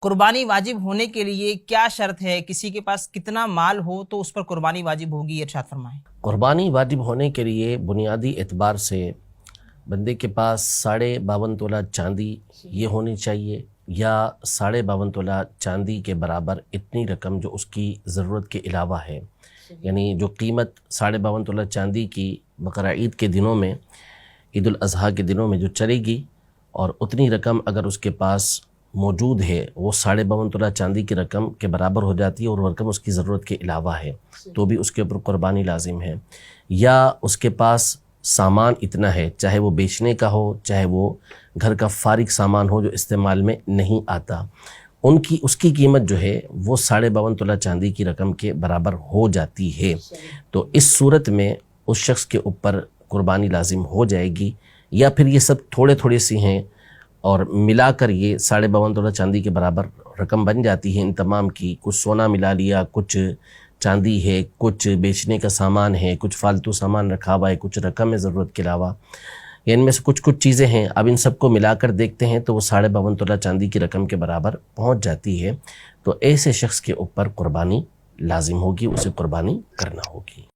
قربانی واجب ہونے کے لیے کیا شرط ہے؟ کسی کے پاس کتنا مال ہو تو اس پر قربانی واجب ہوگی؟ ارشاد فرمائیں۔ قربانی واجب ہونے کے لیے بنیادی اعتبار سے بندے کے پاس 52.5 تولہ چاندی یہ ہونی چاہیے، یا 52.5 تولہ چاندی کے برابر اتنی رقم جو اس کی ضرورت کے علاوہ ہے، یعنی جو قیمت 52.5 تولہ چاندی کی بقرہ عید کے دنوں میں، عید الاضحیٰ کے دنوں میں جو چلے گی، اور اتنی رقم اگر اس کے پاس موجود ہے، وہ 52.5 تولہ چاندی کی رقم کے برابر ہو جاتی ہے، اور وہ رقم اس کی ضرورت کے علاوہ ہے تو بھی اس کے اوپر قربانی لازم ہے۔ یا اس کے پاس سامان اتنا ہے، چاہے وہ بیچنے کا ہو، چاہے وہ گھر کا فارغ سامان ہو جو استعمال میں نہیں آتا، اس کی قیمت جو ہے وہ 52.5 تولہ چاندی کی رقم کے برابر ہو جاتی ہے۔ تو اس صورت میں اس شخص کے اوپر قربانی لازم ہو جائے گی۔ یا پھر یہ سب تھوڑے سی ہیں اور ملا کر یہ 52.5 تولہ چاندی کے برابر رقم بن جاتی ہے ان تمام کی، کچھ سونا ملا لیا، کچھ چاندی ہے، کچھ بیچنے کا سامان ہے، کچھ فالتو سامان رکھا ہوا ہے، کچھ رقم ہے ضرورت کے علاوہ، یا ان میں سے کچھ چیزیں ہیں، اب ان سب کو ملا کر دیکھتے ہیں تو وہ 52.5 تولہ چاندی کی رقم کے برابر پہنچ جاتی ہے، تو ایسے شخص کے اوپر قربانی لازم ہوگی، اسے قربانی کرنا ہوگی۔